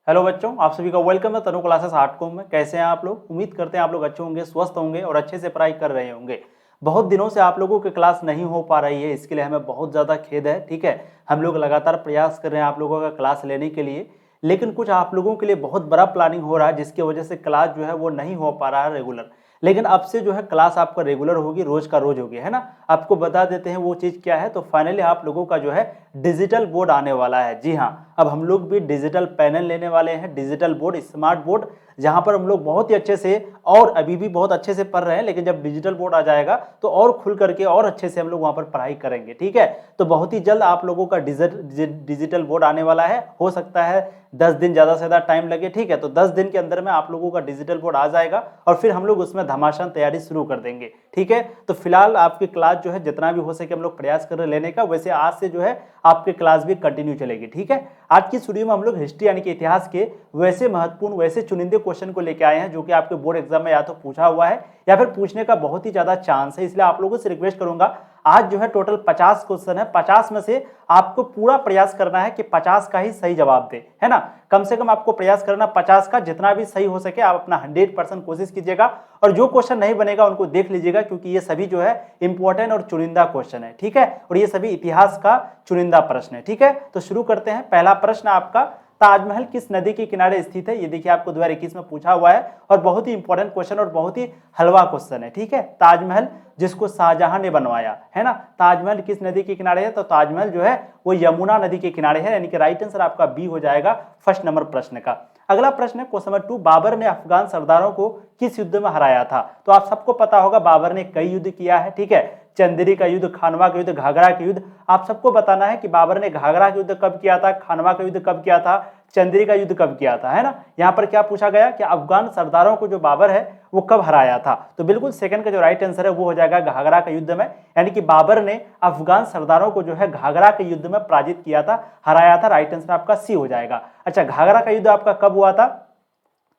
Hello बच्चों, आप सभी का वेलकम है तनु क्लासेस आर्टकॉम में। कैसे हैं आप लोग? उम्मीद करते हैं आप लोग अच्छे होंगे, स्वस्थ होंगे और अच्छे से पढ़ाई कर रहे होंगे। बहुत दिनों से आप लोगों की क्लास नहीं हो पा रही है, इसके लिए हमें बहुत ज़्यादा खेद है। ठीक है, हम लोग लगातार प्रयास कर रहे हैं आप लोगों का क्लास लेने के लिए, लेकिन कुछ आप लोगों के लिए बहुत बड़ा प्लानिंग हो रहा है जिसकी वजह से क्लास जो है वो नहीं हो पा रहा है रेगुलर। लेकिन अब से जो है क्लास आपका रेगुलर होगी, रोज का रोज होगी, है ना। आपको बता देते हैं वो चीज़ क्या है। तो फाइनली आप लोगों का जो है डिजिटल बोर्ड आने वाला है। जी हाँ, अब हम लोग भी डिजिटल पैनल लेने वाले हैं, डिजिटल बोर्ड, स्मार्ट बोर्ड, जहां पर हम लोग बहुत ही अच्छे से और अभी भी बहुत अच्छे से पढ़ रहे हैं, लेकिन जब डिजिटल बोर्ड आ जाएगा तो और खुल करके और अच्छे से हम लोग वहां पर पढ़ाई करेंगे। ठीक है, तो बहुत ही जल्द आप लोगों का डिजिटल बोर्ड आने वाला है। हो सकता है 10 दिन ज़्यादा से ज़्यादा टाइम लगे। ठीक है, तो 10 दिन के अंदर में आप लोगों का डिजिटल बोर्ड आ जाएगा और फिर हम लोग उसमें घमासान तैयारी शुरू कर देंगे। ठीक है, तो फिलहाल आपकी क्लास जो है जितना भी हो सके हम लोग प्रयास कर रहे लेने का। वैसे आज से जो है आपकी क्लास भी कंटिन्यू चलेगी। ठीक है, आज की वीडियो में हम लोग हिस्ट्री यानी कि इतिहास के वैसे महत्वपूर्ण, वैसे चुनिंदे क्वेश्चन को लेकर आए हैं जो कि आपके बोर्ड एग्जाम में या तो पूछा हुआ है या फिर पूछने का बहुत ही ज्यादा चांस है। इसलिए आप लोगों से रिक्वेस्ट करूंगा, आज जो है टोटल 50 क्वेश्चन है, 50 में से आपको पूरा प्रयास करना है कि 50 का ही सही जवाब दे, है ना। कम से कम आपको प्रयास करना 50 का, जितना भी सही हो सके आप अपना 100% कोशिश कीजिएगा। और जो क्वेश्चन नहीं बनेगा उनको देख लीजिएगा, क्योंकि ये सभी जो है इंपॉर्टेंट और चुनिंदा क्वेश्चन है। ठीक है, और ये सभी इतिहास का चुनिंदा प्रश्न है। ठीक है, तो शुरू करते हैं। पहला प्रश्न आपका, ताजमहल किस नदी के किनारे स्थित है? ये देखिए आपको 2021 में पूछा हुआ है और बहुत ही इंपॉर्टेंट क्वेश्चन और बहुत ही हलवा क्वेश्चन है। ठीक है, ताजमहल जिसको शाहजहां ने बनवाया, है ना, ताजमहल किस नदी के किनारे है? तो ताजमहल जो है वो यमुना नदी के किनारे है, यानी कि राइट आंसर आपका बी हो जाएगा फर्स्ट नंबर प्रश्न का। अगला प्रश्न है क्वेश्चन नंबर 2, बाबर ने अफगान सरदारों को किस युद्ध में हराया था? तो आप सबको पता होगा बाबर ने कई युद्ध किया है। ठीक है, चंदेरी का युद्ध, खानवा का युद्ध, घाघरा का युद्ध। आप सबको बताना है कि बाबर ने घाघरा का युद्ध कब किया था, खानवा का युद्ध कब किया था, चंदेरी का युद्ध कब किया था, है ना। यहाँ पर क्या पूछा गया कि अफगान सरदारों को जो बाबर है वो कब हराया था? तो बिल्कुल सेकंड का जो राइट आंसर है वो हो जाएगा घाघरा के युद्ध में, यानी कि बाबर ने अफगान सरदारों को जो है घाघरा के युद्ध में पराजित किया था, हराया था। राइट आंसर आपका सी हो जाएगा। अच्छा, घाघरा का युद्ध आपका कब हुआ था?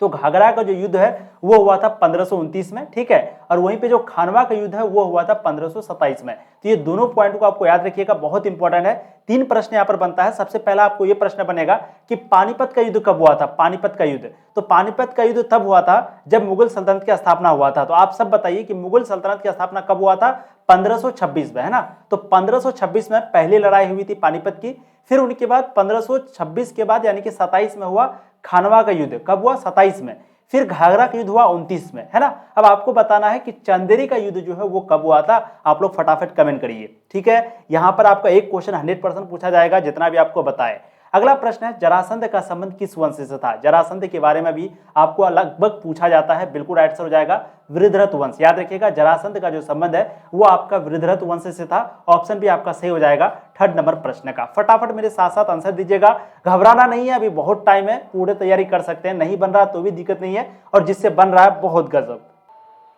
तो घाघरा का जो युद्ध है वो हुआ था 1529 में। ठीक है, और वहीं पे जो खानवा का युद्ध है वो हुआ था 1527 में। तो ये दोनों पॉइंट को आपको याद रखिएगा, बहुत इंपॉर्टेंट है। 3 प्रश्न यहाँ पर बनता है। सबसे पहला आपको ये प्रश्न बनेगा कि पानीपत का युद्ध कब हुआ था? पानीपत का युद्ध, तो पानीपत का युद्ध तब हुआ था जब मुगल सल्तनत की स्थापना हुआ था। तो आप सब बताइए कि मुगल सल्तनत की स्थापना कब हुआ था? 1526 में, है ना। तो 1526 में पहली लड़ाई हुई थी पानीपत की। फिर उनके बाद 1526 के बाद यानी कि 27 में हुआ खानवा का युद्ध। कब हुआ? 27 में। फिर घाघरा का युद्ध हुआ 29 में, है ना। अब आपको बताना है कि चंदेरी का युद्ध जो है वो कब हुआ था। आप लोग फटाफट कमेंट करिए। ठीक है, यहां पर आपका एक क्वेश्चन 100% पूछा जाएगा, जितना भी आपको बताए। अगला प्रश्न है, जरासंध का संबंध किस वंश से था? जरासंध के बारे में भी आपको लगभग पूछा जाता है। बिल्कुल राइट आंसर हो जाएगा वृद्धरथ वंश। याद रखिएगा, जरासंध का जो संबंध है वो आपका वृद्धरथ वंश से था। ऑप्शन भी आपका सही हो जाएगा थर्ड नंबर प्रश्न का। फटाफट मेरे साथ साथ आंसर दीजिएगा, घबराना नहीं है, अभी बहुत टाइम है, पूरे तैयारी कर सकते हैं। नहीं बन रहा तो भी दिक्कत नहीं है, और जिससे बन रहा है बहुत गजब।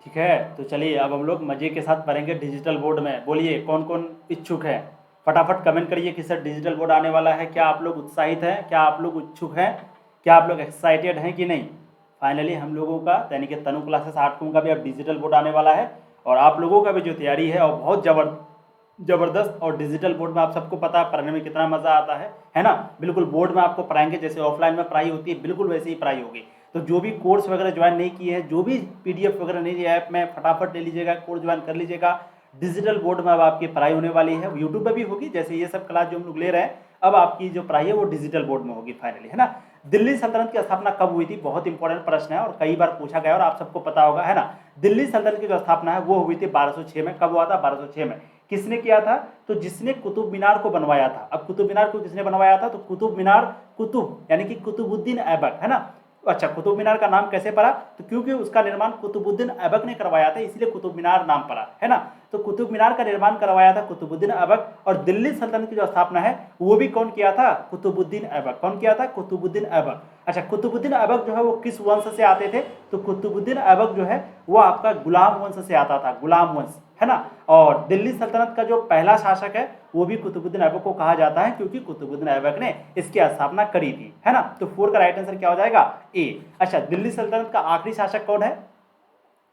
ठीक है, तो चलिए अब हम लोग मजे के साथ पढ़ेंगे डिजिटल बोर्ड में। बोलिए कौन कौन इच्छुक है, फटाफट कमेंट करिए कि सर डिजिटल बोर्ड आने वाला है। क्या आप लोग उत्साहित हैं? क्या आप लोग इच्छुक हैं? क्या आप लोग एक्साइटेड हैं कि नहीं? फाइनली हम लोगों का यानी कि तनु क्लासेस आर्टकॉम का भी अब डिजिटल बोर्ड आने वाला है, और आप लोगों का भी जो तैयारी है और बहुत जबरदस्त। और डिजिटल बोर्ड में आप सबको पता है पढ़ने में कितना मजा आता है ना। बिल्कुल बोर्ड में आपको पढ़ाएंगे जैसे ऑफलाइन में पढ़ाई होती है, बिल्कुल वैसे ही पढ़ाई होगी। तो जो भी कोर्स वगैरह ज्वाइन नहीं किए हैं, जो भी पीडीएफ वगैरह नहीं लिया ऐप में, फटाफट ले लीजिएगा, कोर्स ज्वाइन कर लीजिएगा। डिजिटल बोर्ड में अब आपकी पढ़ाई होने वाली है, यूट्यूब पर भी होगी। जैसे ये सब क्लास जो हम लोग ले रहे हैं, अब आपकी जो पढ़ाई है वो डिजिटल बोर्ड में होगी फाइनली, है ना। दिल्ली सल्तनत की स्थापना कब हुई थी? बहुत इंपॉर्टेंट प्रश्न है और कई बार पूछा गया और आप सबको पता होगा, है ना। दिल्ली सल्तनत की जो स्थापना है वो हुई थी 1206 में। कब हुआ था? 1206 में। किसने किया था? तो जिसने कुतुब मीनार को बनवाया था। अब कुतुब मीनार को किसने बनवाया था? तो कुतुब मीनार, कुतुब यानी कि कुतुबुद्दीन ऐबक, है ना। अच्छा, कुतुब मीनार का नाम कैसे पड़ा? तो क्योंकि उसका निर्माण कुतुबुद्दीन ऐबक ने करवाया था, इसलिए कुतुब मीनार नाम पड़ा, है ना। तो कुतुब मीनार का निर्माण करवाया था कुतुबुद्दीन ऐबक, और दिल्ली सल्तनत की जो स्थापना है वो भी कौन किया था? कुतुबुद्दीन ऐबक। कौन किया था? कुतुबुद्दीन ऐबक। अच्छा, कुतुबुद्दीन ऐबक जो है वो किस वंश से आते थे? तो कुतुबुद्दीन ऐबक जो है वो आपका गुलाम वंश से आता था, गुलाम वंश, है ना। और दिल्ली सल्तनत का जो पहला शासक है वो भी कुतुबुद्दीन ऐबक को कहा जाता है, क्योंकि कुतुबुद्दीन ऐबक ने इसकी स्थापना करी थी, है ना। तो 4 का राइट आंसर क्या हो जाएगा? ए। अच्छा, दिल्ली सल्तनत का आखिरी शासक कौन है?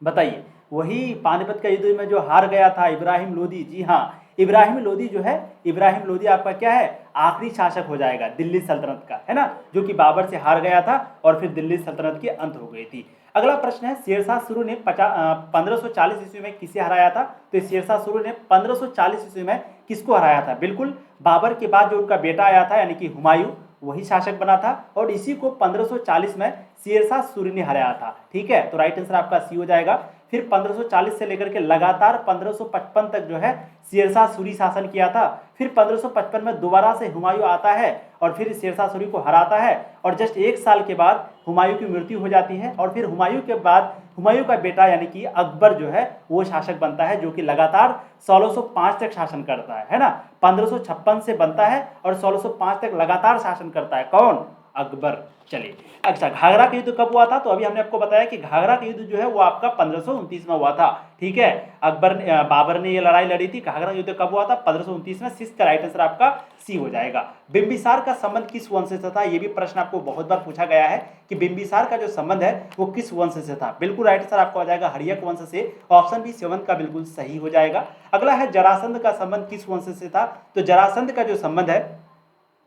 बताइए। वही पानीपत का युद्ध में जो हार गया था, इब्राहिम लोदी। जी हाँ, इब्राहिम लोदी जो है, इब्राहिम लोदी आपका क्या है, आखिरी शासक हो जाएगा दिल्ली सल्तनत का, है ना, जो कि बाबर से हार गया था और फिर दिल्ली सल्तनत की अंत हो गई थी। अगला प्रश्न है, शेरशाह शुरू ने 1540 ईस्वी में किसे हराया था? तो शेरशाह शुरू ने 1540 ईस्वी में किसको हराया था? बिल्कुल बाबर के बाद जो उनका बेटा आया था यानी कि हुमायूं, वही शासक बना था और इसी को 1540 में शेरशाह सूरी ने हराया था। ठीक है, तो राइट आंसर आपका सी हो जाएगा। फिर 1540 से लेकर के लगातार 1555 तक जो है शेरशाह सूरी शासन किया था। फिर 1555 में दोबारा से हुमायूं आता है और फिर शेरशाह सूरी को हराता है और जस्ट एक साल के बाद हुमायूं की मृत्यु हो जाती है और फिर हुमायूं के बाद हुमायूं का बेटा यानी कि अकबर जो है वो शासक बनता है, जो कि लगातार 1605 तक शासन करता है ना। 1556 से बनता है और 1605 तक लगातार शासन करता है। कौन? अकबर। चलिए, अच्छा घाघरा का युद्ध कब हुआ था? तो अभी हमने आपको बताया कि घाघरा का युद्ध जो है वो आपका 1529 में हुआ था। ठीक है, बाबर ने ये लड़ाई लड़ी थी। घाघरा युद्ध कब हुआ था? 1529 में। सिक्स का राइट आंसर आपका सी हो जाएगा। बिंबिसार का संबंध किस वंश से था? ये भी प्रश्न आपको बहुत बार पूछा गया है कि बिंबिसार का जो संबंध है वो किस वंश से था। बिल्कुल राइट आंसर आपको आ जाएगा हर्यक वंश से। ऑप्शन बी 7 का बिल्कुल सही हो जाएगा। अगला है जरासंध का संबंध किस वंश से था? तो जरासंध का जो संबंध है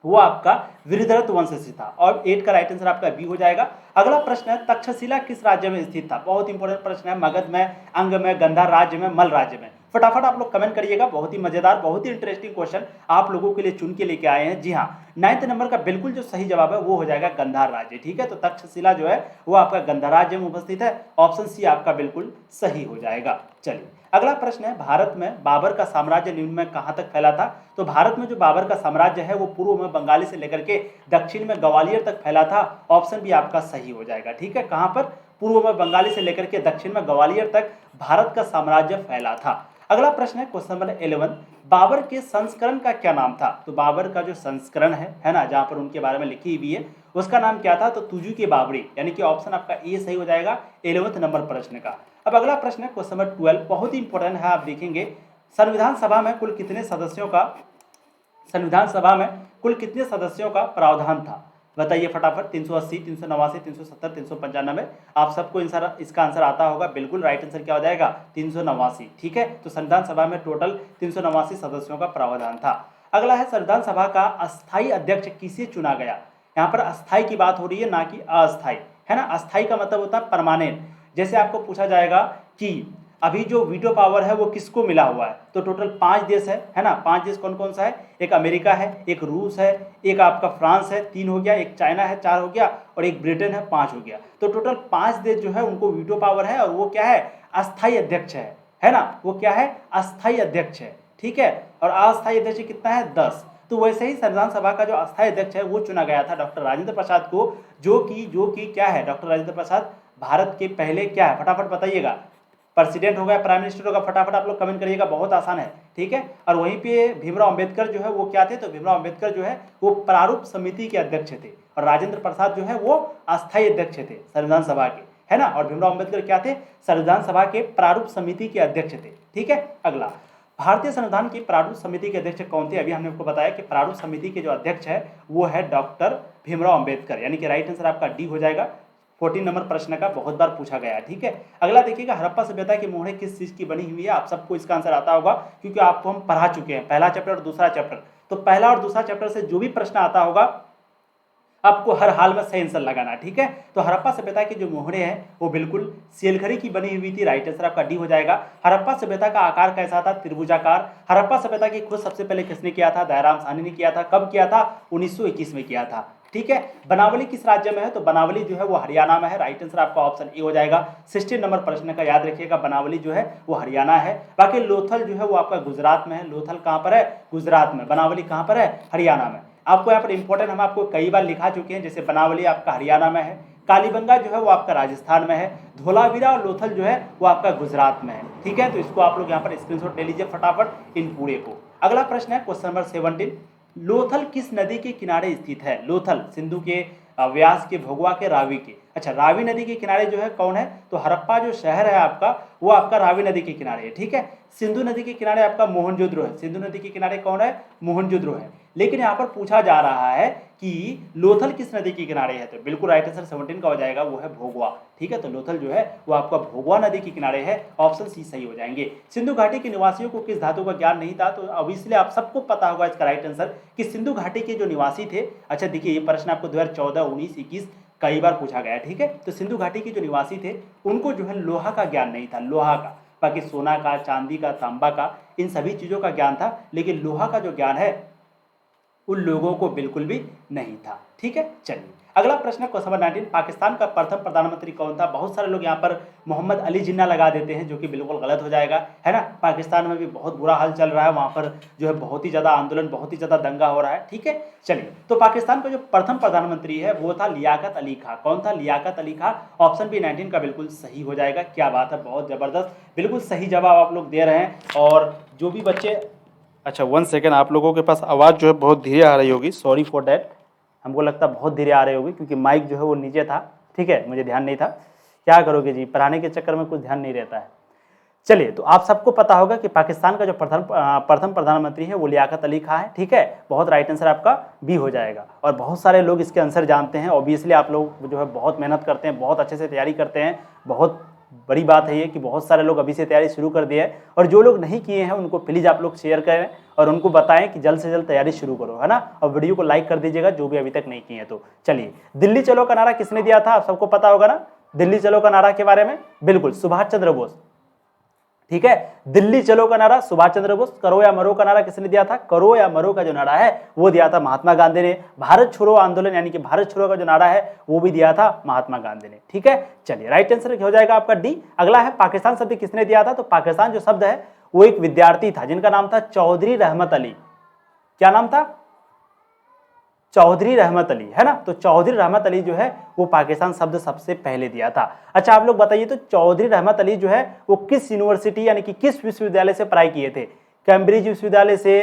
वो आपका वृद्धरथ वंश से था और 8 का राइट आंसर आपका बी हो जाएगा। अगला प्रश्न है, तक्षशिला किस राज्य में स्थित था? बहुत इंपॉर्टेंट प्रश्न है। मगध में, अंग में, गंधार राज्य में, मल राज्य में? फटाफट आप लोग कमेंट करिएगा। बहुत ही मजेदार, बहुत ही इंटरेस्टिंग क्वेश्चन आप लोगों के लिए चुन के लेके आए हैं। जी हाँ, 9th नंबर का बिल्कुल जो सही जवाब है वो हो जाएगा गंधार राज्य। ठीक है, तो तक्षशिला जो है वो आपका गंधार राज्य में उपस्थित है। ऑप्शन सी आपका बिल्कुल सही हो जाएगा। चलिए, अगला प्रश्न है, भारत में बाबर का साम्राज्य निम्न में कहां तक फैला था? तो भारत में जो बाबर का साम्राज्य है वो पूर्व में बंगाली से लेकर के दक्षिण में ग्वालियर तक फैला था। ऑप्शन भी आपका सही हो जाएगा। ठीक है, कहां पर? पूर्व में बंगाली से लेकर के दक्षिण में ग्वालियर तक भारत का साम्राज्य फैला था। अगला प्रश्न है, क्वेश्चन नंबर 11, बाबर के संस्करण का क्या नाम था? तो बाबर का जो संस्करण है ना, जहां पर उनके बारे में लिखी हुई है, उसका नाम क्या था? तो तुजू की बाबरी, यानी कि ऑप्शन आपका ए सही हो जाएगा 11वें नंबर प्रश्न का। अब अगला प्रश्न है क्वेश्चन नंबर 12, बहुत ही इंपॉर्टेंट है। आप देखेंगे संविधान सभा में कुल कितने सदस्यों का प्रावधान था? बताइए फटाफट। 380, 389, 370, 395? आप सबको इसका आंसर आता होगा। बिल्कुल राइट आंसर क्या हो जाएगा? 389। ठीक है, तो संविधान सभा में टोटल 389 सदस्यों का प्रावधान था। अगला है, संविधान सभा का अस्थायी अध्यक्ष किसे चुना गया? यहाँ पर अस्थायी की बात हो रही है, ना कि अस्थायी, है ना। अस्थायी का मतलब होता है परमानेंट। जैसे आपको पूछा जाएगा कि अभी जो वीटो पावर है वो किसको मिला हुआ है? तो टोटल 5 देश है ना। 5 देश कौन कौन सा है? एक अमेरिका है, एक रूस है, एक आपका फ्रांस है, 3 हो गया, एक चाइना है, 4 हो गया, और एक ब्रिटेन है, 5 हो गया। तो टोटल 5 देश जो है उनको वीटो पावर है और वो क्या है? अस्थायी अध्यक्ष है ना। वो क्या है? अस्थायी अध्यक्ष है। ठीक है, और अस्थायी अध्यक्ष कितना है? 10। तो वैसे ही संविधान सभा का जो अस्थायी अध्यक्ष है वो चुना गया था डॉक्टर राजेंद्र प्रसाद को, जो कि क्या है? डॉक्टर राजेंद्र प्रसाद भारत के पहले क्या है? फटाफट बताइएगा। प्रेसिडेंट होगा, प्राइम मिनिस्टर होगा? फटाफट आप लोग कमेंट करिएगा, बहुत आसान है। ठीक है, और वहीं पे भीमराव अंबेडकर जो है वो क्या थे? तो भीमराव अंबेडकर जो है वो प्रारूप समिति के अध्यक्ष थे और राजेंद्र प्रसाद जो है वो अस्थायी अध्यक्ष थे संविधान सभा के, है ना। और भीमराव अंबेडकर क्या थे? संविधान सभा के प्रारूप समिति के अध्यक्ष थे। ठीक है, अगला, भारतीय संविधान की प्रारूप समिति के अध्यक्ष कौन थे? अभी हमने आपको बताया कि प्रारूप समिति के जो अध्यक्ष है वो है डॉक्टर भीमराव अंबेडकर, यानी कि राइट आंसर आपका डी हो जाएगा। 14 नंबर प्रश्न का बहुत बार पूछा गया है। ठीक है, अगला देखिएगा, हड़प्पा सभ्यता की मोहरें किस चीज की बनी हुई है? आप सबको इसका आंसर आता होगा क्योंकि आपको हम पढ़ा चुके हैं पहला चैप्टर और दूसरा चैप्टर। तो पहला और दूसरा चैप्टर से जो भी प्रश्न आता होगा आपको हर हाल में सही आंसर लगाना। ठीक है, तो हड़प्पा सभ्यता की जो मोहरें हैं वो बिल्कुल सेलघड़ी की बनी हुई थी। राइट आंसर आपका डी हो जाएगा। हड़प्पा सभ्यता का आकार कैसा था? त्रिभुजाकार। हड़प्पा सभ्यता की खोज सबसे पहले किसने किया था? दयाराम साहनी ने किया था। कब किया था? 1921 में किया था। ठीक है, बनावली किस राज्य में है? तो बनावली जो है वो हरियाणा में है। राइट आंसर आपका ऑप्शन ए हो जाएगा। 16 नंबर प्रश्न का याद रखिएगा, बनावली जो है वो हरियाणा है। बाकी लोथल जो है वो आपका गुजरात में है। लोथल कहां पर है? गुजरात में। बनावली कहां पर है? हरियाणा में। आपको यहाँ पर इंपॉर्टेंट हम आपको कई बार लिखा चुके हैं, जैसे बनावली आपका हरियाणा में है, कालीबंगा जो है वो आपका राजस्थान में है, धोलावीरा और लोथल जो है वो आपका गुजरात में है। ठीक है, तो इसको आप लोग यहाँ पर स्क्रीनशॉट ले लीजिए फटाफट इन पूरे को। अगला प्रश्न है क्वेश्चन नंबर 17, लोथल किस नदी के किनारे स्थित है? लोथल सिंधु के व्यास के, भोगवा के, रावी के। अच्छा, रावी नदी के किनारे जो है कौन है? तो हड़प्पा जो शहर है आपका वो आपका रावी नदी के किनारे है। ठीक है, सिंधु नदी के किनारे आपका मोहनजोदड़ो है। सिंधु नदी के किनारे कौन है? मोहनजोदड़ो है। लेकिन यहाँ पर पूछा जा रहा है कि लोथल किस नदी के किनारे है, तो बिल्कुल राइट आंसर 17 का हो जाएगा, वो है भोगवा। ठीक है, तो लोथल जो है वो आपका भोगवा नदी के किनारे है, ऑप्शन सी सही हो जाएंगे। सिंधु घाटी के निवासियों को किस धातु का ज्ञान नहीं था, तो अब इसलिए आप सबको पता होगा इसका राइट आंसर कि सिंधु घाटी के जो निवासी थे, अच्छा देखिए ये प्रश्न आपको 2014, 19, 21 कई बार पूछा गया। ठीक है, तो सिंधु घाटी के जो निवासी थे उनको जो है लोहा का ज्ञान नहीं था, लोहा का, बाकी सोना का, चांदी का, तांबा का, इन सभी चीजों का ज्ञान था, लेकिन लोहा का जो ज्ञान है उन लोगों को बिल्कुल भी नहीं था। ठीक है, चलिए अगला प्रश्न है क्वेश्चन नंबर 19, पाकिस्तान का प्रथम प्रधानमंत्री कौन था। बहुत सारे लोग यहाँ पर मोहम्मद अली जिन्ना लगा देते हैं, जो कि बिल्कुल गलत हो जाएगा, है ना। पाकिस्तान में भी बहुत बुरा हाल चल रहा है, वहाँ पर जो है बहुत ही ज़्यादा आंदोलन, बहुत ही ज़्यादा दंगा हो रहा है। ठीक है, चलिए तो पाकिस्तान का जो प्रथम प्रधानमंत्री है वो था लियाकत अली खां। कौन था? लियाकत अली खां। ऑप्शन बी 19 का बिल्कुल सही हो जाएगा। क्या बात है, बहुत ज़बरदस्त, बिल्कुल सही जवाब आप लोग दे रहे हैं। और जो भी बच्चे, अच्छा 1 सेकेंड, आप लोगों के पास आवाज़ जो है बहुत धीरे आ रही होगी, सॉरी फॉर डैट, हमको लगता है बहुत धीरे आ रही होगी क्योंकि माइक जो है वो नीचे था। ठीक है, मुझे ध्यान नहीं था, क्या करोगे जी, पढ़ाने के चक्कर में कुछ ध्यान नहीं रहता है। चलिए, तो आप सबको पता होगा कि पाकिस्तान का जो प्रथम प्रधानमंत्री है वो लियाकत अली खां है। ठीक है, बहुत राइट आंसर आपका बी हो जाएगा। और बहुत सारे लोग इसके आंसर जानते हैं, ऑब्वियसली आप लोग जो है बहुत मेहनत करते हैं, बहुत अच्छे से तैयारी करते हैं, बहुत बड़ी बात है ये कि बहुत सारे लोग अभी से तैयारी शुरू कर दिए हैं। और जो लोग नहीं किए हैं उनको प्लीज़ आप लोग शेयर करें और उनको बताएं कि जल्द से जल्द तैयारी शुरू करो, है ना। और वीडियो को लाइक कर दीजिएगा जो भी अभी तक नहीं किए हैं। तो चलिए, दिल्ली चलो का नारा किसने दिया था, आप सबको पता होगा ना। दिल्ली चलो का नारा के बारे में बिल्कुल सुभाष चंद्र बोस। ठीक है, दिल्ली चलो का नारा सुभाष चंद्र बोस। करो या मरो का नारा किसने दिया था? करो या मरो का जो नारा है वो दिया था महात्मा गांधी ने। भारत छोड़ो आंदोलन यानी कि भारत छोड़ो का जो नारा है वो भी दिया था महात्मा गांधी ने। ठीक है, चलिए राइट आंसर हो जाएगा आपका डी। अगला है पाकिस्तान शब्द किसने दिया था, तो पाकिस्तान जो शब्द है वो एक विद्यार्थी था जिनका नाम था चौधरी रहमत अली। क्या नाम था? चौधरी रहमत अली, है ना। तो चौधरी रहमत अली जो है वो पाकिस्तान शब्द सबसे पहले दिया था। अच्छा आप लोग बताइए, तो चौधरी रहमत अली जो है वो किस यूनिवर्सिटी यानी कि किस विश्वविद्यालय से पढ़ाई किए थे? कैम्ब्रिज विश्वविद्यालय से,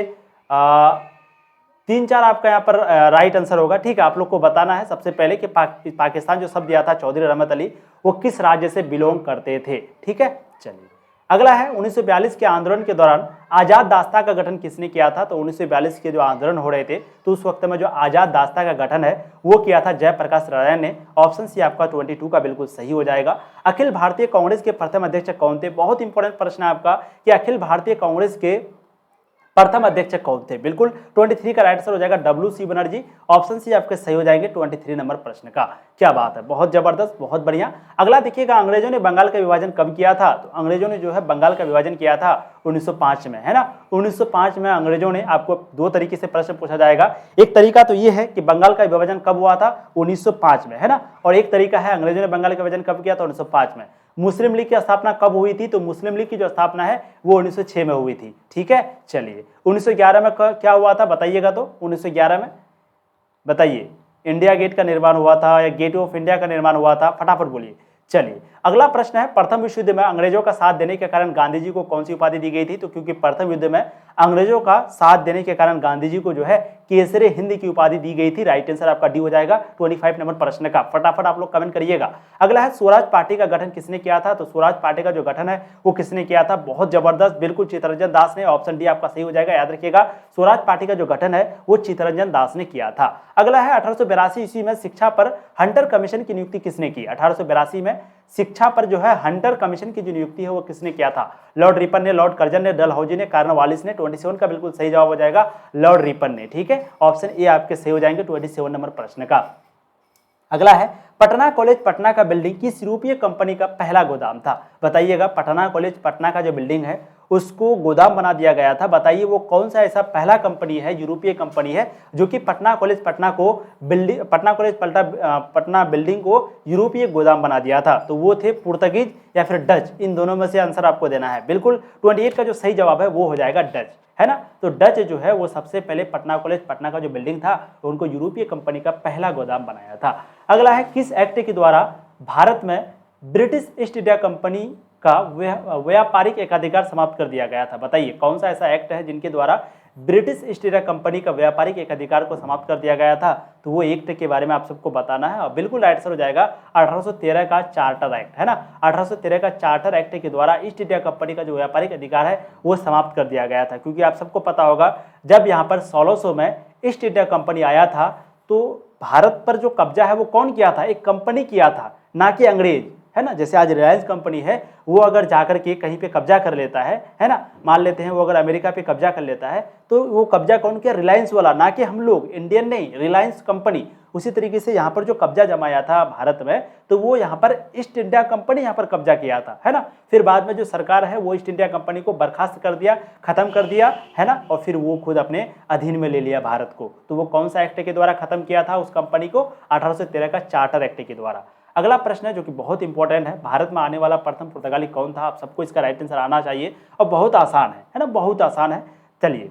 3-4 आपका यहाँ पर राइट आंसर होगा। ठीक है, आप लोग को बताना है सबसे पहले कि पाकिस्तान जो शब्द दिया था चौधरी रहमत अली वो किस राज्य से बिलोंग करते थे। ठीक है, चलिए अगला है 1942 के आंदोलन के दौरान आजाद दास्ता का गठन किसने किया था। तो 1942 के जो आंदोलन हो रहे थे तो उस वक्त में जो आजाद दास्ता का गठन है वो किया था जयप्रकाश नारायण ने। ऑप्शन सी आपका 22 का बिल्कुल सही हो जाएगा। अखिल भारतीय कांग्रेस के प्रथम अध्यक्ष कौन थे? बहुत इंपॉर्टेंट प्रश्न है आपका कि अखिल भारतीय कांग्रेस के प्रथम अध्यक्ष कौन थे? बिल्कुल 23 का राइट आंसर हो जाएगा WC बनर्जी। ऑप्शन सी आपके सही हो जाएंगे 23 नंबर प्रश्न का। क्या बात है, बहुत जबरदस्त, बहुत बढ़िया। अगला देखिएगा, अंग्रेजों ने बंगाल का विभाजन कब किया था? तो अंग्रेजों ने जो है बंगाल का विभाजन किया था 1905 में, है ना। 1905 में अंग्रेजों ने, आपको दो तरीके से प्रश्न पूछा जाएगा। एक तरीका तो ये है कि बंगाल का विभाजन कब हुआ था, 1905 में, है ना। और एक तरीका है अंग्रेजों ने बंगाल का विभाजन कब किया था, 1905 में। मुस्लिम लीग की स्थापना कब हुई थी? तो मुस्लिम लीग की जो स्थापना है वो 1906 में हुई थी। ठीक है, चलिए 1911 में क्या हुआ था बताइएगा। तो 1911 में बताइए, इंडिया गेट का निर्माण हुआ था या गेट ऑफ इंडिया का निर्माण हुआ था? फटाफट बोलिए। चलिए अगला प्रश्न है, प्रथम विश्व युद्ध में अंग्रेजों का साथ देने के कारण गांधी जी को कौन सी उपाधि दी गई थी? तो क्योंकि प्रथम युद्ध में अंग्रेजों का साथ देने के कारण गांधी जी को जो है केसरे हिंद की उपाधि दी गई थी। राइट आंसर आपका डी हो जाएगा 25 नंबर प्रश्न का। फटाफट आप लोग कमेंट करिएगा। अगला है स्वराज पार्टी का गठन किसने किया था? तो स्वराज पार्टी का जो गठन है वो किसने किया था? बहुत जबरदस्त, बिल्कुल चित्तरंजन दास ने। ऑप्शन डी आपका सही हो जाएगा। याद रखिएगा, स्वराज पार्टी का जो गठन है वो चित्तरंजन दास ने किया था। अगला है 1882 ईस्वी में शिक्षा पर हंटर कमीशन की नियुक्ति किसने की? 1882 में शिक्षा पर जो है हंटर कमीशन की जो नियुक्ति है वो किसने किया था? लॉर्ड रिपन ने, लॉर्ड कर्जन ने, डलहौजी ने, कार्नवालिस ने। 27 का बिल्कुल सही जवाब हो जाएगा लॉर्ड रिपन ने। ठीक है, ऑप्शन ए आपके सही हो जाएंगे 27 नंबर प्रश्न का। अगला है, पटना कॉलेज पटना का बिल्डिंग किस यूरोपीय कंपनी का पहला गोदाम था? बताइएगा, पटना कॉलेज पटना का जो बिल्डिंग है उसको गोदाम बना दिया गया था। बताइए वो कौन सा ऐसा पहला कंपनी है, यूरोपीय कंपनी है जो कि पटना कॉलेज पटना बिल्डिंग को यूरोपीय गोदाम बना दिया था? तो वो थे पुर्तगीज या फिर डच, इन दोनों में से आंसर आपको देना है। बिल्कुल 28 का जो सही जवाब है वो हो जाएगा डच, है ना। तो डच जो है वो सबसे पहले पटना कॉलेज पटना का जो बिल्डिंग था उनको यूरोपीय कंपनी का पहला गोदाम बनाया था। अगला है, किस एक्ट के द्वारा भारत में ब्रिटिश ईस्ट इंडिया कंपनी का व्यापारिक एकाधिकार समाप्त कर दिया गया था? बताइए कौन सा ऐसा एक्ट है जिनके द्वारा ब्रिटिश ईस्ट इंडिया कंपनी का व्यापारिक एकाधिकार को समाप्त कर दिया गया था? तो वो एक्ट के बारे में आप सबको बताना है। और बिल्कुल राइट आंसर हो जाएगा 1813 का चार्टर एक्ट, है ना। 1813 का चार्टर एक्ट के द्वारा ईस्ट इंडिया कंपनी का जो व्यापारिक अधिकार है वो समाप्त कर दिया गया था। क्योंकि आप सबको पता होगा जब यहाँ पर 1600 में ईस्ट इंडिया कंपनी आया था तो भारत पर जो कब्जा है वो कौन किया था, एक कंपनी किया था, ना कि अंग्रेज, है ना। जैसे आज रिलायंस कंपनी है, वो अगर जाकर के कहीं पे कब्जा कर लेता है ना, मान लेते हैं वो अगर अमेरिका पे कब्जा कर लेता है तो वो कब्जा कौन किया, रिलायंस वाला, ना कि हम लोग, इंडियन नहीं, रिलायंस कंपनी। उसी तरीके से यहाँ पर जो कब्जा जमाया था भारत में, तो वो यहाँ पर ईस्ट इंडिया कंपनी यहाँ पर कब्जा किया था, है ना। फिर बाद में जो सरकार है वो ईस्ट इंडिया कंपनी को बर्खास्त कर दिया, खत्म कर दिया, है ना, और फिर वो खुद अपने अधीन में ले लिया भारत को। तो वो कौन सा एक्ट के द्वारा खत्म किया था उस कंपनी को, 1813 का चार्टर एक्ट के द्वारा। अगला प्रश्न है जो कि बहुत इंपॉर्टेंट है, भारत में आने वाला प्रथम पुर्तगाली कौन था, आप सबको इसका राइट आंसर आना चाहिए और बहुत आसान है ना, बहुत आसान है। चलिए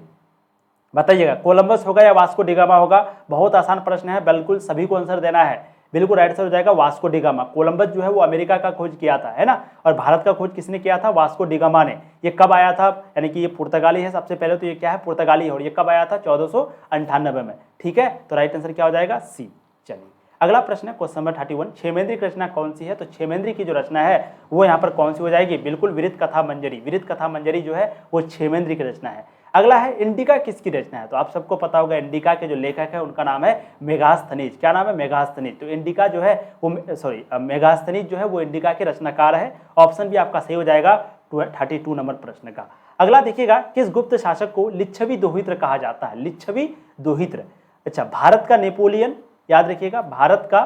बताइएगा, कोलंबस होगा या वास्को डिगामा होगा, बहुत आसान प्रश्न है, बिल्कुल सभी को आंसर देना है। बिल्कुल राइट आंसर हो जाएगा वास्को डिगामा। कोलंबस जो है वो अमेरिका का खोज किया था, है ना, और भारत का खोज किसने किया था, वास्को डिगामा ने। ये कब आया था, यानी कि ये पुर्तगाली है सबसे पहले, तो ये क्या है, पुर्तगाली है, और ये कब आया था, 1498 में। ठीक है, तो राइट आंसर क्या हो जाएगा, सी। चलिए अगला प्रश्न है क्वेश्चन नंबर 31, क्षेमेंद्री की रचना कौन सी है, तो क्षेमेंद्री की जो रचना है वो यहाँ पर कौन सी हो जाएगी, बिल्कुल विरित कथा मंजरी। विरित कथा मंजरी जो है वो क्षेमेंद्री की रचना है। अगला है इंडिका किसकी रचना है, तो आप सबको पता होगा इंडिका के जो लेखक है उनका नाम है मेगास्थनीज। क्या नाम है, मेगास्थनीज। तो इंडिका जो है वो मेगास्थनीज जो है वो इंडिका के रचनाकार है। ऑप्शन भी आपका सही हो जाएगा 32 नंबर प्रश्न का। अगला देखिएगा, किस गुप्त शासक को लिच्छवी दोहित्र कहा जाता है, लिच्छवी दोहित्र। अच्छा, भारत का नेपोलियन, याद रखिएगा, भारत का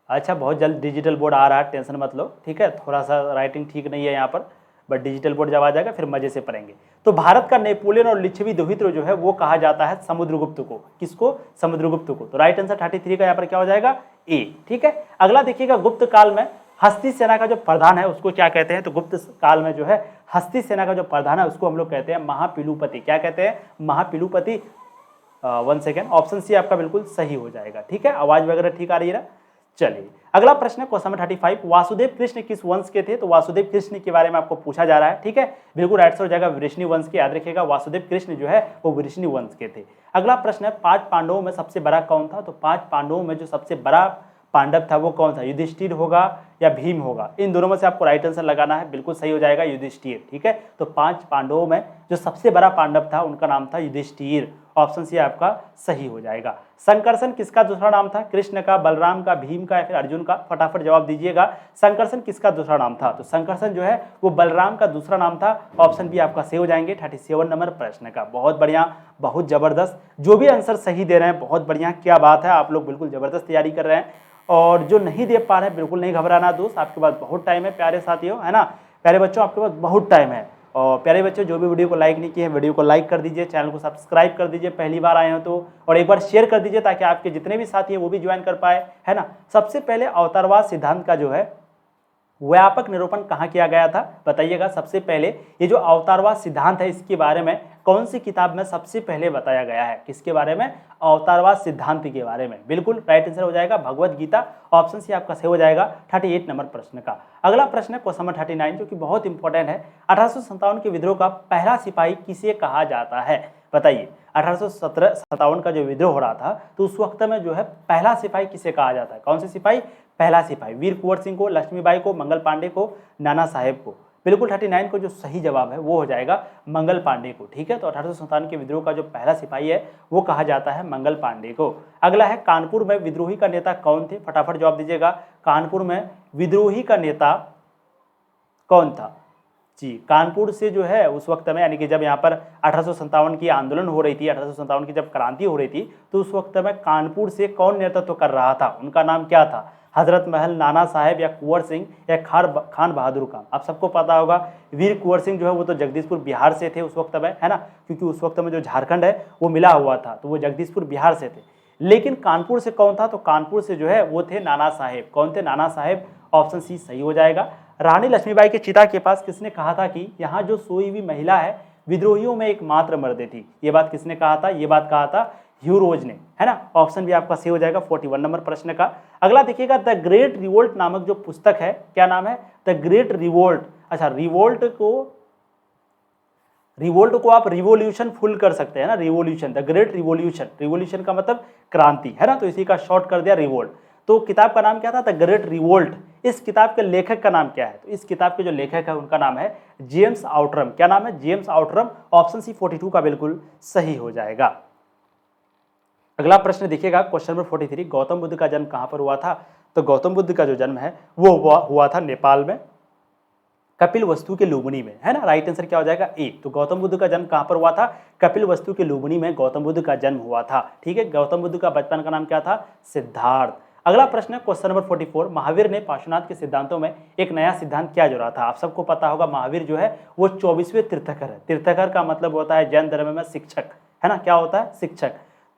अच्छा बहुत जल्द डिजिटल बोर्ड आ रहा है, टेंशन मत लो, ठीक है, थोड़ा सा राइटिंग ठीक नहीं है यहाँ पर, बट डिजिटल बोर्ड जब आ जाएगा फिर मजे से पढ़ेंगे। तो भारत का नेपोलियन और लिच्छवी दोहित्र जो है वो कहा जाता है समुद्रगुप्त को। किसको, समुद्रगुप्त को। तो राइट आंसर 33 का यहाँ पर क्या हो जाएगा, ए। ठीक है, अगला देखिएगा, गुप्त काल में हस्ती सेना का जो प्रधान है उसको क्या कहते हैं, तो गुप्त काल में जो है हस्ती सेना का जो प्रधान है उसको हम लोग कहते हैं महापिलुपति। क्या कहते हैं, महापिलुपति। 1 सेकेंड, ऑप्शन सी आपका बिल्कुल सही हो जाएगा। ठीक है, आवाज वगैरह ठीक आ रही है ना। चलिए अगला प्रश्न है क्वेश्चन नंबर 35, वासुदेव कृष्ण किस वंश के थे, तो वासुदेव कृष्ण के बारे में आपको पूछा जा रहा है। ठीक है, बिल्कुल राइट आंसर हो जाएगा वृष्णि वंश के। याद रखिएगा, वासुदेव कृष्ण जो है वो वृष्णि वंश के थे। अगला प्रश्न है, 5 पांडवों में सबसे बड़ा कौन था, तो 5 पांडवों में जो सबसे बड़ा पांडव था वो कौन था, युधिष्ठिर होगा या भीम होगा, इन दोनों में से आपको राइट आंसर लगाना है। बिल्कुल सही हो जाएगा युधिष्ठिर। ठीक है, तो 5 पांडवों में जो सबसे बड़ा पांडव था उनका नाम था युधिष्ठिर। ऑप्शन सी आपका सही हो जाएगा। संकर्षण किसका दूसरा नाम था, कृष्ण का, बलराम का, भीम का या फिर अर्जुन का, फटाफट जवाब दीजिएगा। संकर्षण किसका दूसरा नाम था, तो संकर्षण जो है वो बलराम का दूसरा नाम था। ऑप्शन बी आपका सही हो जाएंगे 37 नंबर प्रश्न का। बहुत बढ़िया, बहुत जबरदस्त, जो भी आंसर सही दे रहे हैं बहुत बढ़िया, क्या बात है, आप लोग बिल्कुल जबरदस्त तैयारी कर रहे हैं। और जो नहीं दे पा रहे हैं बिल्कुल नहीं घबराना दोस्त, आपके पास बहुत टाइम है प्यारे साथियों, है ना, प्यारे बच्चों, आपके पास बहुत टाइम है। और प्यारे बच्चों, जो भी वीडियो को लाइक नहीं किए हैं वीडियो को लाइक कर दीजिए, चैनल को सब्सक्राइब कर दीजिए पहली बार आए हो तो, और एक बार शेयर कर दीजिए ताकि आपके जितने भी साथी हैं वो भी ज्वाइन कर पाए, है ना। सबसे पहले अवतारवाद सिद्धांत का जो है व्यापक निरूपण कहाँ किया गया था, बताइएगा। सबसे पहले ये जो अवतारवाद सिद्धांत है इसके बारे में कौन सी किताब में सबसे पहले बताया गया है, किसके बारे में, अवतारवाद सिद्धांत के बारे में। बिल्कुल राइट आंसर हो जाएगा भगवत गीता। ऑप्शन सी आपका सही हो जाएगा 38 नंबर प्रश्न का। अगला प्रश्न है क्वेश्चन नंबर 39 जो कि बहुत इंपॉर्टेंट है, 1857 के विद्रोह का पहला सिपाही किसे कहा जाता है, बताइए। 1857 का जो विद्रोह हो रहा था तो उस वक्त में जो है पहला सिपाही किसे कहा जाता है, कौन से सिपाही, पहला सिपाही, वीर कुंवर सिंह को, लक्ष्मीबाई को, मंगल पांडे को, नाना साहेब को। बिल्कुल 39 को जो सही जवाब है वो हो जाएगा मंगल पांडे को। ठीक है, तो 1857 के विद्रोह का जो पहला सिपाही है वो कहा जाता है मंगल पांडे को। अगला है, कानपुर में विद्रोही का नेता कौन थे, फटाफट जवाब दीजिएगा। कानपुर में विद्रोही का नेता कौन था जी, कानपुर से जो है उस वक्त में, यानी कि जब यहाँ पर 1857 की आंदोलन हो रही थी, 1857 की जब क्रांति हो रही थी, तो उस वक्त में कानपुर से कौन नेतृत्व कर रहा था, उनका नाम क्या था, हजरत महल, नाना साहेब या कुंवर सिंह या खान बहादुर खान। आप सबको पता होगा वीर कुंवर सिंह जो है वो तो जगदीशपुर बिहार से थे उस वक्त में, है ना, क्योंकि उस वक्त में जो झारखंड है वो मिला हुआ था, तो वो जगदीशपुर बिहार से थे। लेकिन कानपुर से कौन था, तो कानपुर से जो है वो थे नाना साहेब। कौन थे, नाना साहेब। ऑप्शन सी सही हो जाएगा। रानी लक्ष्मीबाई के चिता के पास किसने कहा था कि यहाँ जो सोई हुई महिला है विद्रोहियों में एकमात्र मर्द थी, ये बात किसने कहा था, ये बात कहा था ह्यू रोज ने, है ना। ऑप्शन भी आपका सही हो जाएगा 41 नंबर प्रश्न का। अगला देखिएगा, द ग्रेट रिवोल्ट नामक जो पुस्तक है, क्या नाम है, द ग्रेट रिवोल्ट। अच्छा, रिवोल्ट को आप रिवोल्यूशन फुल कर सकते हैं ना, revolution, the great revolution, revolution का मतलब क्रांति, है ना, तो इसी का शॉर्ट कर दिया रिवोल्ट। तो किताब का नाम क्या था? The great revolt. इस किताब के लेखक का नाम क्या है? तो इस किताब के जो लेखक है उनका नाम है जेम्स आउटरम। क्या नाम है? James Outram. ऑप्शन सी 42 का बिल्कुल सही हो जाएगा। अगला प्रश्न देखिएगा, क्वेश्चन नंबर 43, गौतम बुद्ध का जन्म कहां पर हुआ था? तो गौतम बुद्ध का जो जन्म है वो हुआ था नेपाल में, कपिल वस्तु के लुम्बिनी में, है ना। राइट आंसर क्या हो जाएगा? ए। तो गौतम बुद्ध का जन्म कहां पर हुआ था? कपिल वस्तु के लुम्बिनी में गौतम बुद्ध का जन्म हुआ था। ठीक है, गौतम बुद्ध का बचपन का नाम क्या था? सिद्धार्थ। अगला प्रश्न है क्वेश्चन नंबर 44, महावीर ने पार्श्वनाथ के सिद्धांतों में एक नया सिद्धांत क्या जोड़ा था? आप सबको पता होगा महावीर जो है वो 24वें तीर्थंकर है। तीर्थंकर का मतलब होता है जैन धर्म में शिक्षक, है ना। क्या होता है? शिक्षक।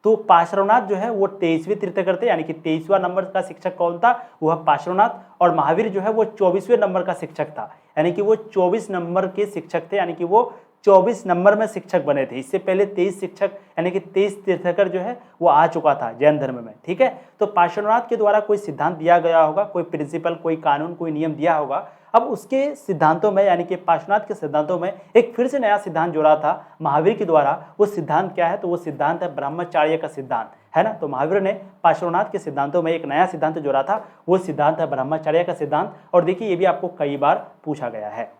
तो पार्श्वनाथ जो है वो 23वें तीर्थंकर थे, यानी कि 23वां नंबर का शिक्षक कौन था? वह पार्श्वनाथ। और महावीर जो है वो 24वें नंबर का शिक्षक था, यानी कि वो 24 नंबर के शिक्षक थे, यानी कि वो 24 नंबर में शिक्षक बने थे। इससे पहले 23 शिक्षक यानी कि 23 तीर्थंकर जो है वो आ चुका था जैन धर्म में। ठीक है, तो पार्श्वनाथ के द्वारा कोई सिद्धांत दिया गया होगा, कोई प्रिंसिपल, कोई कानून, कोई नियम दिया होगा। अब उसके सिद्धांतों में यानी कि पार्श्वनाथ के सिद्धांतों में एक फिर से नया सिद्धांत जोड़ा था महावीर के द्वारा। वो सिद्धांत क्या है? तो वो सिद्धांत है ब्रह्मचर्य का सिद्धांत, है ना। तो महावीर ने पार्श्वनाथ के सिद्धांतों में एक नया सिद्धांत जोड़ा था, वो सिद्धांत है ब्रह्मचर्य का सिद्धांत। और देखिए ये भी आपको कई बार पूछा गया है।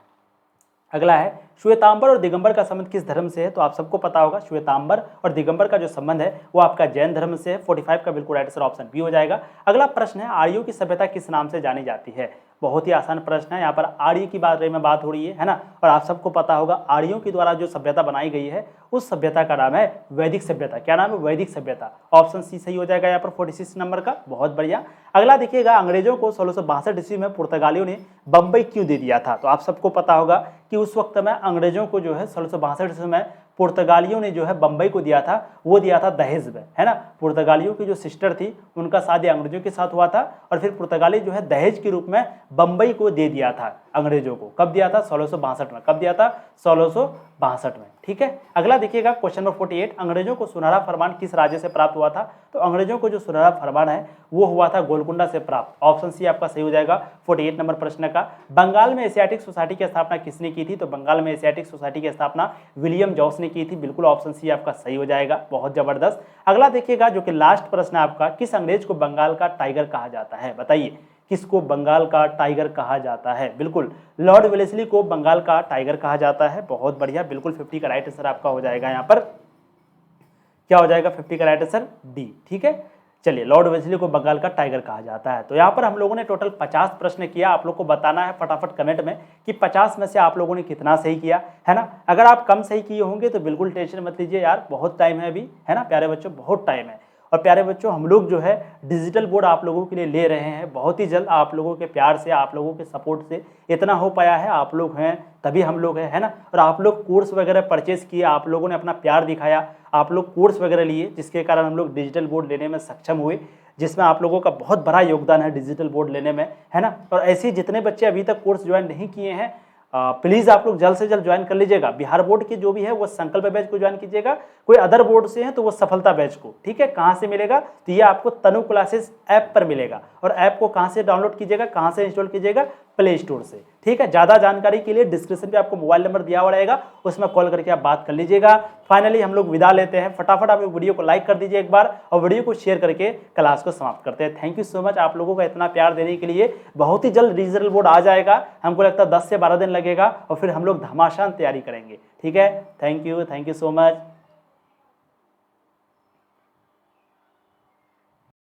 अगला है श्वेतांबर और दिगंबर का संबंध किस धर्म से है? तो आप सबको पता होगा श्वेतांबर और दिगंबर का जो संबंध है वो आपका जैन धर्म से है। 45 का बिल्कुल राइट आंसर ऑप्शन बी हो जाएगा। अगला प्रश्न है आर्यों की सभ्यता किस नाम से जानी जाती है? बहुत ही आसान प्रश्न है, यहाँ पर आर्य की बारे में बात हो रही है ना। और आप सबको पता होगा आर्यों के द्वारा जो सभ्यता बनाई गई है उस सभ्यता का नाम है वैदिक सभ्यता। क्या नाम है? वैदिक सभ्यता। ऑप्शन सी सही हो जाएगा यहाँ पर 46 नंबर का। बहुत बढ़िया। अगला देखिएगा, अंग्रेजों को 1662 ईस्वी में पुर्तगालियों ने बंबई क्यों दे दिया था? तो आप सबको पता होगा कि उस वक्त में अंग्रेजों को जो है 1662 ईस्वी में पुर्तगालियों ने जो है बंबई को दिया था, वो दिया था दहेज में, है ना। पुर्तगालियों की जो सिस्टर थी उनका शादी अंग्रेजों के साथ हुआ था और फिर पुर्तगाली जो है दहेज के रूप में बंबई को दे दिया था अंग्रेजों को। कब दिया था? 1662 में। कब दिया था? 1662 में। ठीक है, अगला देखिएगा क्वेश्चन नंबर 48, अंग्रेजों को सुनहरा फरमान किस राज्य से प्राप्त हुआ था? तो अंग्रेजों को जो सुनहरा फरमान है वो हुआ था गोलकुंडा से प्राप्त। ऑप्शन सी आपका सही हो जाएगा 48 नंबर प्रश्न का। बंगाल में एशियाटिक सोसाइटी की स्थापना किसने की थी? तो बंगाल में एशियाटिक सोसाइटी की स्थापना विलियम जॉस ने की थी। बिल्कुल ऑप्शन सी आपका सही हो जाएगा। बहुत जबरदस्त। अगला देखिएगा जो कि लास्ट प्रश्न है आपका, किस अंग्रेज को बंगाल का टाइगर कहा जाता है? बताइए किसको बंगाल का टाइगर कहा जाता है? बिल्कुल लॉर्ड वेलेस्ली को बंगाल का टाइगर कहा जाता है। बहुत बढ़िया, बिल्कुल 50 का राइट आंसर आपका हो जाएगा। यहाँ पर क्या हो जाएगा? 50 का राइट आंसर डी। ठीक है, चलिए लॉर्ड वेलेस्ली को बंगाल का टाइगर कहा जाता है। तो यहाँ पर हम लोगों ने टोटल 50 प्रश्न किया। आप लोग को बताना है फटाफट कमेंट में कि 50 में से आप लोगों ने कितना सही किया, है ना। अगर आप कम सही किए होंगे तो बिल्कुल टेंशन मत लीजिए यार, बहुत टाइम है अभी, है ना प्यारे बच्चों, बहुत टाइम है। और प्यारे बच्चों हम लोग जो है डिजिटल बोर्ड आप लोगों के लिए ले रहे हैं। बहुत ही जल्द आप लोगों के प्यार से, आप लोगों के सपोर्ट से इतना हो पाया है। आप लोग हैं तभी हम लोग हैं, है ना। और आप लोग कोर्स वगैरह परचेस किए, आप लोगों ने अपना प्यार दिखाया, आप लोग कोर्स वगैरह लिए, जिसके कारण हम लोग डिजिटल बोर्ड लेने में सक्षम हुए, जिसमें आप लोगों का बहुत बड़ा योगदान है डिजिटल बोर्ड लेने में, है ना। और ऐसे जितने बच्चे अभी तक कोर्स ज्वाइन नहीं किए हैं प्लीज़ आप लोग जल्द से जल्द ज्वाइन कर लीजिएगा। बिहार बोर्ड के जो भी है वो संकल्प बैच को ज्वाइन कीजिएगा, कोई अदर बोर्ड से है तो वो सफलता बैच को। ठीक है, कहाँ से मिलेगा? तो ये आपको तनु क्लासेस ऐप पर मिलेगा। और ऐप को कहाँ से डाउनलोड कीजिएगा, कहाँ से इंस्टॉल कीजिएगा? प्ले स्टोर से। ठीक है, ज़्यादा जानकारी के लिए डिस्क्रिप्शन पे आपको मोबाइल नंबर दिया हुआ रहेगा, उसमें कॉल करके आप बात कर लीजिएगा। फाइनली हम लोग विदा लेते हैं। फटाफट आप वीडियो को लाइक कर दीजिए एक बार और वीडियो को शेयर करके क्लास को समाप्त करते हैं। थैंक यू सो मच आप लोगों का इतना प्यार देने के लिए। बहुत ही जल्द डिजिटल बोर्ड आ जाएगा, हमको लगता है 10 से 12 दिन लगेगा और फिर हम लोग घमासान तैयारी करेंगे। ठीक है, थैंक यू सो मच।